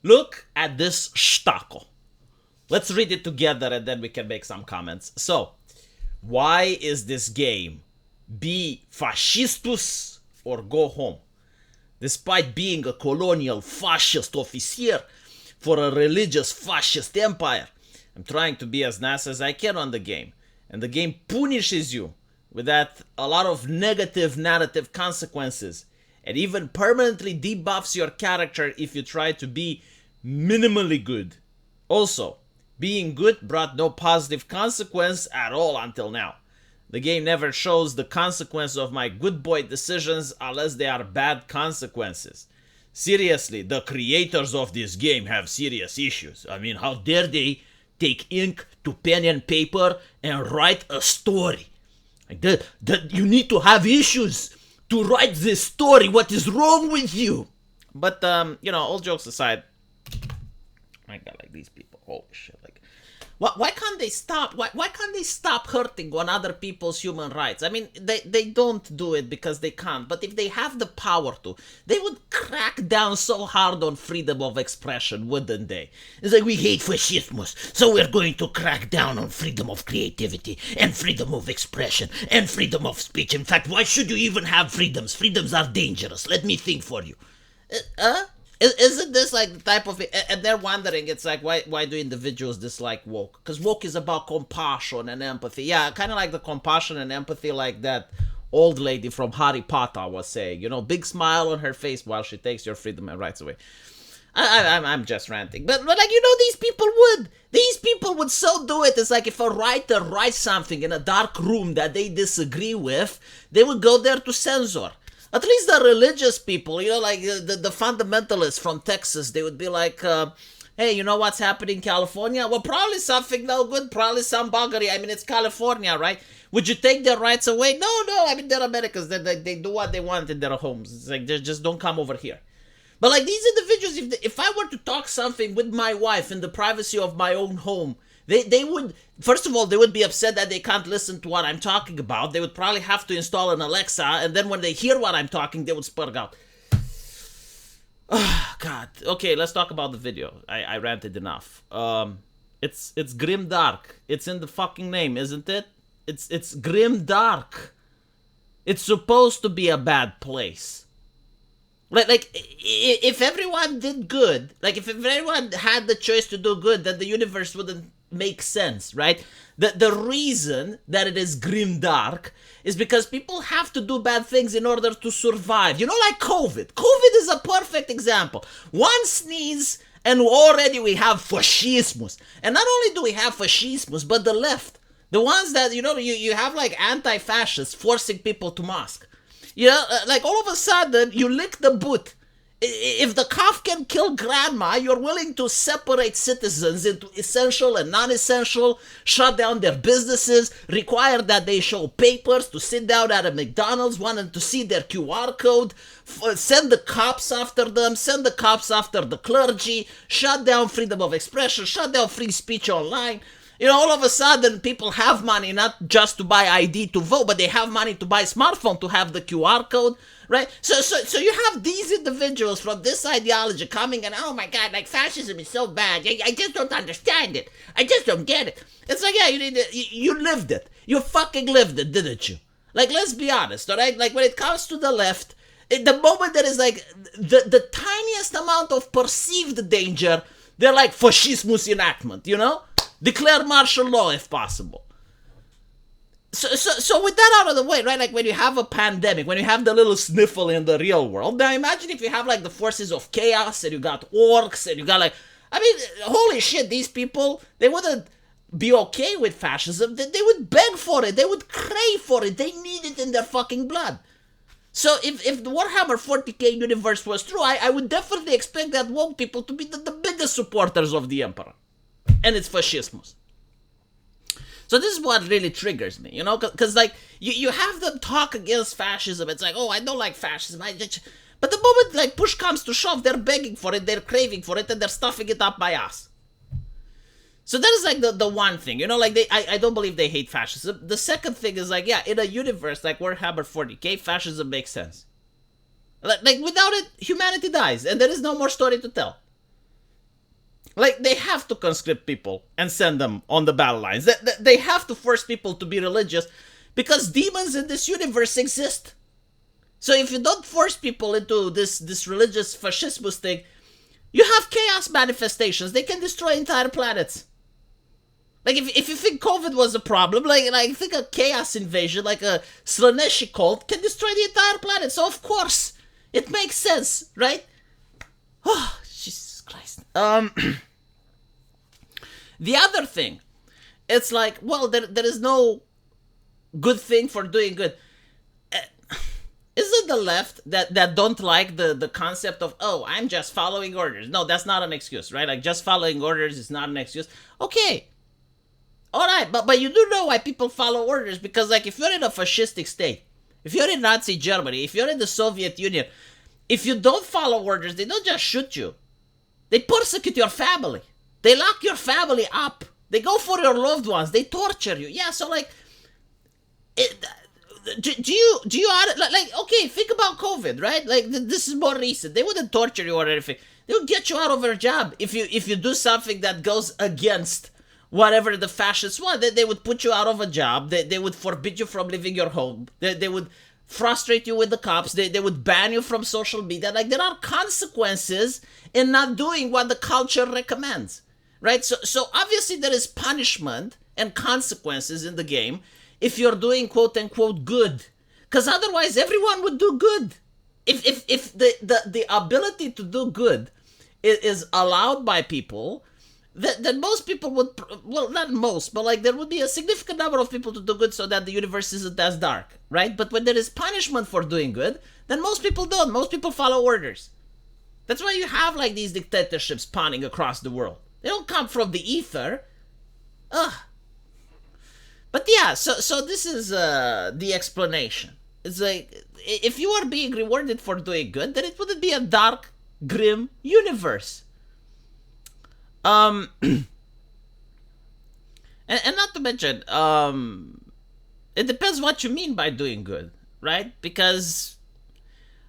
Look at this shtackle. Let's read it together and then we can make some comments. So, why is this game be fascistus or go home? Despite being a colonial fascist officer for a religious fascist empire, I'm trying to be as nice as I can on the game. And the game punishes you with that a lot of negative narrative consequences. And even permanently debuffs your character if you try to be minimally good. Also, being good brought no positive consequence at all until now. The game never shows the consequence of my good boy decisions unless they are bad consequences. Seriously, the creators of this game have serious issues. I mean, how dare they take ink to pen and paper and write a story? You need to have issues to write this story. What is wrong with you? But, all jokes aside, my God, like these people, holy shit, like, why can't they stop? Why can't they stop hurting on other people's human rights? I mean, they don't do it because they can't. But if they have the power to, they would crack down so hard on freedom of expression, wouldn't they? It's like, we hate fascismus, so we're going to crack down on freedom of creativity and freedom of expression and freedom of speech. In fact, why should you even have freedoms? Freedoms are dangerous. Let me think for you. Isn't this like the type of, and they're wondering, it's like, why do individuals dislike woke? Because woke is about compassion and empathy. Yeah, kind of like the compassion and empathy like that old lady from Harry Potter was saying, big smile on her face while she takes your freedom and rights away. I'm just ranting, but like, these people would so do it. It's like if a writer writes something in a dark room that they disagree with, they would go there to censor. At least the religious people, like the fundamentalists from Texas, they would be like, hey, you know what's happening in California? Well, probably something no good, probably some buggery. I mean, it's California, right? Would you take their rights away? No. I mean, they're Americans. They do what they want in their homes. It's like, just don't come over here. But like these individuals, if I were to talk something with my wife in the privacy of my own home, they would, first of all, they would be upset that they can't listen to what I'm talking about. They would probably have to install an Alexa, and then when they hear what I'm talking, they would spurg out. Oh, God. Okay, let's talk about the video. I ranted enough. It's grim dark. It's in the fucking name, isn't it? It's grim dark. It's supposed to be a bad place. Like if everyone did good, like if everyone had the choice to do good, then the universe wouldn't make sense, right? The reason that it is grim dark is because people have to do bad things in order to survive. Like COVID. COVID is a perfect example. One sneeze and already we have fascismus. And not only do we have fascismus, but the left. The ones that, you have like anti-fascists forcing people to mask. Like all of a sudden, you lick the boot. If the cough can kill grandma, you're willing to separate citizens into essential and non-essential, shut down their businesses, require that they show papers to sit down at a McDonald's, wanting to see their QR code, send the cops after them, send the cops after the clergy, shut down freedom of expression, shut down free speech online. All of a sudden, people have money not just to buy ID to vote, but they have money to buy a smartphone to have the QR code, right? So you have these individuals from this ideology coming and, oh my God, like fascism is so bad. I just don't understand it. I just don't get it. It's like, yeah, you lived it. You fucking lived it, didn't you? Like, let's be honest, all right? Like, when it comes to the left, the moment there is like the tiniest amount of perceived danger, they're like fascismus enactment, Declare martial law if possible. So with that out of the way, right? Like when you have a pandemic, when you have the little sniffle in the real world, now imagine if you have like the forces of chaos and you got orcs and you got holy shit, these people, they wouldn't be okay with fascism. They would beg for it. They would crave for it. They need it in their fucking blood. So if the Warhammer 40k universe was true, I would definitely expect that woke people to be the biggest supporters of the Emperor and its fascismus. So this is what really triggers me, because like you have them talk against fascism. It's like, oh, I don't like fascism. But the moment like push comes to shove, they're begging for it, they're craving for it, and they're stuffing it up my ass. So that is like the one thing, like I don't believe they hate fascism. The second thing is like, yeah, in a universe like Warhammer 40k, fascism makes sense. Like without it, humanity dies, and there is no more story to tell. Like, they have to conscript people and send them on the battle lines. They have to force people to be religious because demons in this universe exist. So if you don't force people into this religious fascismus thing, you have chaos manifestations. They can destroy entire planets. Like, if you think COVID was a problem, like think a chaos invasion, like a Slaneshi cult, can destroy the entire planet. So, of course, it makes sense, right? Oh, Jesus Christ. The other thing, it's like, well, there is no good thing for doing good. Isn't the left that don't like the concept of, oh, I'm just following orders? No, that's not an excuse, right? Like, just following orders is not an excuse. Okay. All right, but you do know why people follow orders, because, like, if you're in a fascistic state, if you're in Nazi Germany, if you're in the Soviet Union, if you don't follow orders, they don't just shoot you. They persecute your family. They lock your family up. They go for your loved ones. They torture you. Yeah, so, like, do you like, okay, think about COVID, right? Like, this is more recent. They wouldn't torture you or anything. They would get you out of your job if you do something that goes against whatever the fascists want. They would put you out of a job. They would forbid you from leaving your home. They would frustrate you with the cops. They would ban you from social media. Like, there are consequences in not doing what the culture recommends, right? So obviously there is punishment and consequences in the game if you're doing quote unquote good, because otherwise everyone would do good. If the ability to do good is allowed by people, then most people would, well, not most, but, like, there would be a significant number of people to do good so that the universe isn't as dark, right? But when there is punishment for doing good, then most people don't. Most people follow orders. That's why you have, like, these dictatorships spawning across the world. They don't come from the ether. Ugh. But yeah, so this is the explanation. It's like, if you are being rewarded for doing good, then it wouldn't be a dark, grim universe. And not to mention, it depends what you mean by doing good, right? Because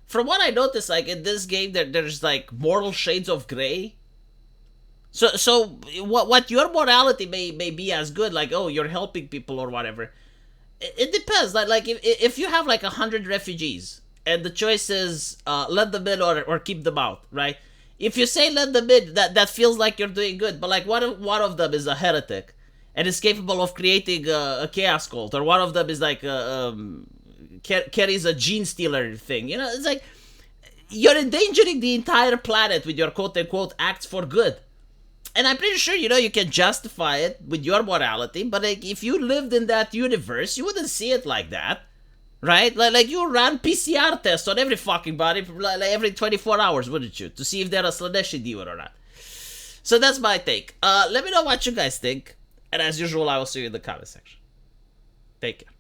from what I noticed, like, in this game, there's like moral shades of gray. So what your morality may be as good, like, oh, you're helping people or whatever. It depends. Like if you have like 100 refugees and the choice is let them in or keep them out, right? If you say let them in, that feels like you're doing good. But, like, what if one of them is a heretic and is capable of creating a chaos cult, or one of them is like carries a gene stealer thing? You know, it's like you're endangering the entire planet with your quote unquote acts for good. And I'm pretty sure, you can justify it with your morality, but, like, if you lived in that universe, you wouldn't see it like that. Right? Like you run PCR tests on every fucking body, like every 24 hours, wouldn't you? To see if they're a Slaneshi demon or not. So that's my take. Let me know what you guys think. And as usual, I will see you in the comment section. Take care.